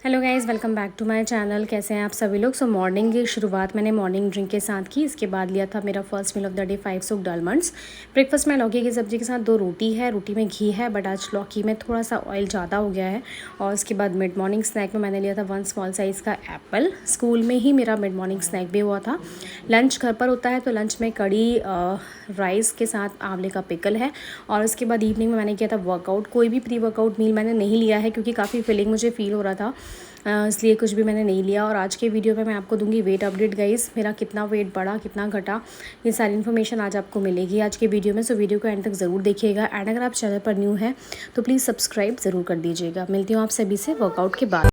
Hello guys, welcome back to my channel. कैसे हैं आप सभी लोग। मॉर्निंग की शुरुआत मैंने मॉर्निंग ड्रिंक के साथ की। इसके बाद लिया था मेरा first meal of the day 5 soaked almonds. Breakfast में लौकी की सब्ज़ी के साथ 2 रोटी है। रोटी में घी है, बट आज लौकी में थोड़ा सा ऑयल ज़्यादा हो गया है। और उसके बाद मिड मॉर्निंग स्नैक में मैंने लिया था 1 स्मॉल साइज़ का एप्पल। स्कूल में ही मेरा मिड मॉर्निंग स्नैक भी हुआ था। लंच घर पर होता है तो लंच में कड़ी राइस के साथ आंवले का पिकल है। और उसके बाद इवनिंग में मैंने किया था वर्कआउट। कोई भी प्री वर्कआउट मील मैंने नहीं लिया है क्योंकि काफ़ी फीलिंग मुझे फ़ील हो रहा था, इसलिए कुछ भी मैंने नहीं लिया। और आज के वीडियो में मैं आपको दूंगी वेट अपडेट गाइस, मेरा कितना वेट बढ़ा, कितना घटा, ये सारी इन्फॉर्मेशन आज आपको मिलेगी आज के वीडियो में। सो वीडियो को एंड तक ज़रूर देखिएगा। एंड अगर आप चैनल पर न्यू है तो प्लीज़ सब्सक्राइब ज़रूर कर दीजिएगा। मिलती हूँ आप सभी से वर्कआउट के बाद।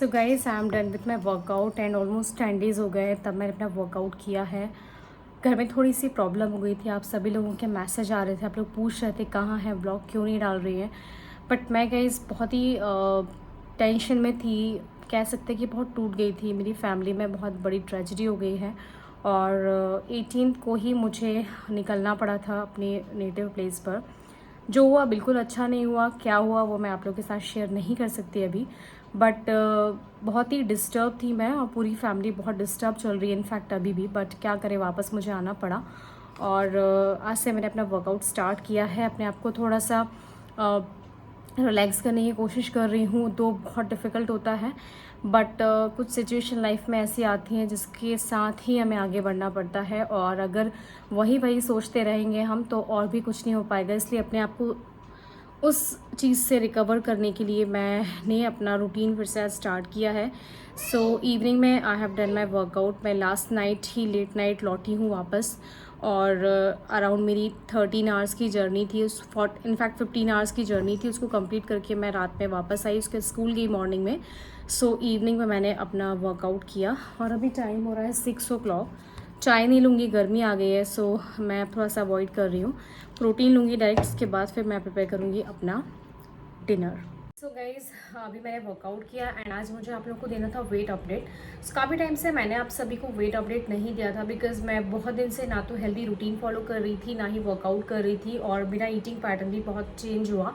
So guys I am done with my workout and almost 10 days हो गए तब मैंने अपना वर्कआउट किया है। घर में थोड़ी सी प्रॉब्लम हो गई थी, आप सभी लोगों के मैसेज आ रहे थे, आप लोग पूछ रहे थे कहाँ है ब्लॉग क्यों नहीं डाल रही है। बट मैं गाइस बहुत ही टेंशन में थी, कह सकते कि बहुत टूट गई थी। मेरी फैमिली में बहुत बड़ी ट्रेजेडी हो गई है और 18 को ही मुझे निकलना पड़ा था अपने नेटिव प्लेस पर। जो हुआ बिल्कुल अच्छा नहीं हुआ, क्या हुआ वो मैं आप लोगों के साथ शेयर नहीं कर सकती अभी। बट बहुत ही डिस्टर्ब थी मैं और पूरी फैमिली बहुत डिस्टर्ब चल रही है इनफैक्ट अभी भी। बट क्या करें, वापस मुझे आना पड़ा और आज से मैंने अपना वर्कआउट स्टार्ट किया है। अपने आप को थोड़ा सा रिलैक्स करने की कोशिश कर रही हूँ, तो बहुत डिफ़िकल्ट होता है। बट कुछ सिचुएशन लाइफ में ऐसी आती हैं जिसके साथ ही हमें आगे बढ़ना पड़ता है और अगर वही सोचते रहेंगे हम तो और भी कुछ नहीं हो पाएगा। इसलिए अपने आप को उस चीज़ से रिकवर करने के लिए मैंने अपना रूटीन फिर से स्टार्ट किया है। सो इवनिंग में I have done my workout. मैं लास्ट नाइट ही लेट नाइट लौटी हूँ वापस और अराउंड मेरी 13 आवर्स की जर्नी थी, उस इनफैक्ट 15 आवर्स की जर्नी थी। उसको कंप्लीट करके मैं रात में वापस आई, उसके स्कूल गई मॉर्निंग में। सो इवनिंग में मैंने अपना वर्कआउट किया और अभी टाइम हो रहा है 6 o'clock। चाय नहीं लूँगी, गर्मी आ गई है, सो मैं थोड़ा सा अवॉइड कर रही हूँ। प्रोटीन लूँगी डायरेक्ट, उसके बाद फिर मैं प्रिपेयर करूँगी अपना डिनर। सो गाइज़ अभी मैंने वर्कआउट किया एंड आज मुझे आप लोगों को देना था वेट अपडेट। काफ़ी टाइम से मैंने आप सभी को वेट अपडेट नहीं दिया था बिकॉज मैं बहुत दिन से ना तो हेल्दी रूटीन फॉलो कर रही थी, ना ही वर्कआउट कर रही थी और मेरा ईटिंग पैटर्न भी बहुत चेंज हुआ।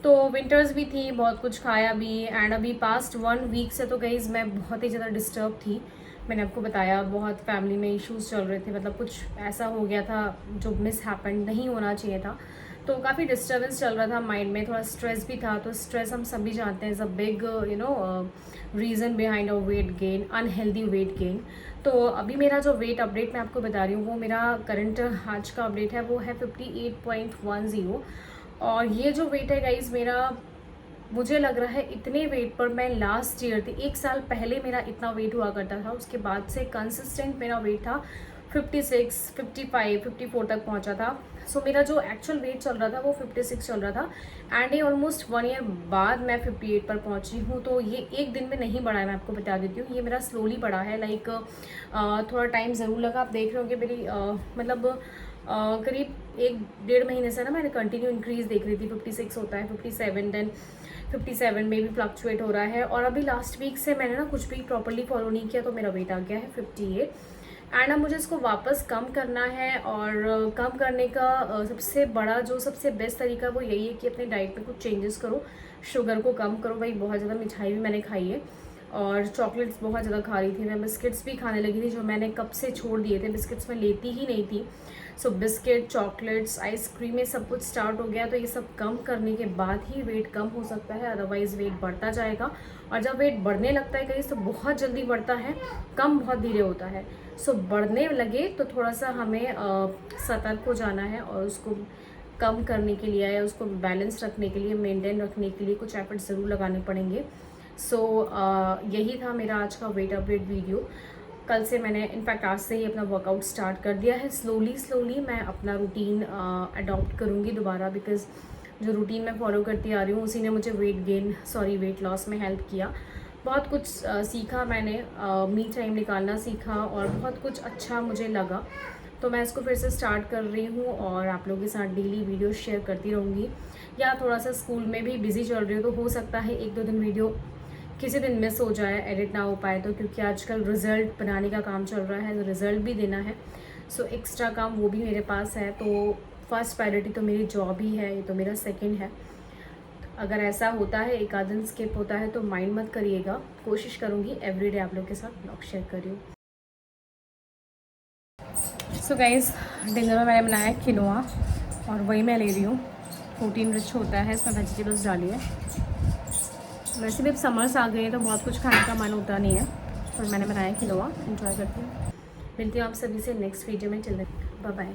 तो विंटर्स भी थी, बहुत कुछ खाया भी एंड अभी पास्ट 1 वीक से तो गाइज़ मैं बहुत ही ज़्यादा डिस्टर्ब थी। मैंने आपको बताया बहुत फैमिली में इश्यूज़ चल रहे थे, मतलब कुछ ऐसा हो गया था जो मिस हैपन नहीं होना चाहिए था। तो काफ़ी डिस्टर्बेंस चल रहा था माइंड में, थोड़ा स्ट्रेस भी था। तो स्ट्रेस हम सभी जानते हैं is a big reason behind a weight gain, unhealthy weight gain. तो अभी मेरा जो वेट अपडेट मैं आपको बता रही हूँ वो मेरा करंट आज का अपडेट है, वो है 58.10। और ये जो वेट है गाइज मेरा, मुझे लग रहा है इतने वेट पर मैं लास्ट ईयर थी, 1 साल पहले मेरा इतना वेट हुआ करता था। उसके बाद से कंसिस्टेंट मेरा वेट था 56, 55, 54 तक पहुंचा था। सो मेरा जो एक्चुअल वेट चल रहा था वो 56 चल रहा था एंड ये ऑलमोस्ट 1 ईयर बाद मैं 58 पर पहुंची हूँ। तो ये एक दिन में नहीं बढ़ा है, मैं आपको बता देती हूँ, ये मेरा स्लोली बढ़ा है। लाइक थोड़ा टाइम ज़रूर लगा। आप देख रहे होंगे मेरी मतलब करीब 1-1.5 महीने से ना मैंने कंटिन्यू इंक्रीज़ देख रही थी। 56 होता है, 57, देन 57 में भी फ्लक्चुएट हो रहा है और अभी लास्ट वीक से मैंने ना कुछ भी प्रॉपर्ली फॉलो नहीं किया तो मेरा वेट आ गया है 58 एंड अब मुझे इसको वापस कम करना है। और कम करने का सबसे बेस्ट तरीका वो यही है कि अपने डाइट में कुछ चेंजेस करो, शुगर को कम करो। भाई बहुत ज़्यादा मिठाई भी मैंने खाई है और चॉकलेट्स बहुत ज़्यादा खा रही थी मैं, बिस्किट्स भी खाने लगी थी जो मैंने कब से छोड़ दिए थे। बिस्किट्स मैं लेती ही नहीं थी। सो बिस्किट, चॉकलेट्स, आइसक्रीम, ये सब कुछ स्टार्ट हो गया। तो ये सब कम करने के बाद ही वेट कम हो सकता है, अदरवाइज़ वेट बढ़ता जाएगा। और जब वेट बढ़ने लगता है कहीं तो बहुत जल्दी बढ़ता है, कम बहुत धीरे होता है। सो बढ़ने लगे तो थोड़ा सा हमें सतर्क हो जाना है और उसको कम करने के लिए या उसको बैलेंस रखने के लिए, मेंटेन रखने के लिए कुछ एफर्ट ज़रूर लगाने पड़ेंगे। सो यही था मेरा आज का वेट अपडेट वीडियो। कल से मैंने इनफैक्ट आज से ही अपना वर्कआउट स्टार्ट कर दिया है। स्लोली मैं अपना रूटीन अडॉप्ट करूँगी दोबारा बिकॉज़ जो रूटीन मैं फॉलो करती आ रही हूँ उसी ने मुझे वेट लॉस में हेल्प किया। बहुत कुछ सीखा मैंने, मी टाइम निकालना सीखा और बहुत कुछ अच्छा मुझे लगा। तो मैं इसको फिर से स्टार्ट कर रही हूँ और आप लोगों के साथ डेली वीडियो शेयर करती रहूँगी। या थोड़ा सा स्कूल में भी बिज़ी चल रही हूँ तो हो सकता है 1-2 दिन वीडियो किसी दिन मिस हो जाए, एडिट ना हो पाए तो, क्योंकि आजकल रिज़ल्ट बनाने का काम चल रहा है, तो रिज़ल्ट भी देना है। सो एक्स्ट्रा काम वो भी मेरे पास है। तो फर्स्ट प्रायोरिटी तो मेरी जॉब ही है, ये तो मेरा सेकंड है। अगर ऐसा होता है एक आध दिन स्किप होता है तो माइंड मत करिएगा, कोशिश करूँगी एवरीडे आप लोग के साथ ब्लॉग शेयर करूँ। सो गाइज़ डिनर में मैंने बनाया किनोआ और वही मैं ले रही हूँ। प्रोटीन रिच होता है, इसमें वेजिटेबल्स डाली है। वैसे भी अब समर्स आ गए हैं तो बहुत कुछ खाने का मन होता नहीं है, पर मैंने बनाया किनोआ, एंजॉय करती हूँ। मिलती हूँ आप सभी से नेक्स्ट वीडियो में। चलते बाय बाय।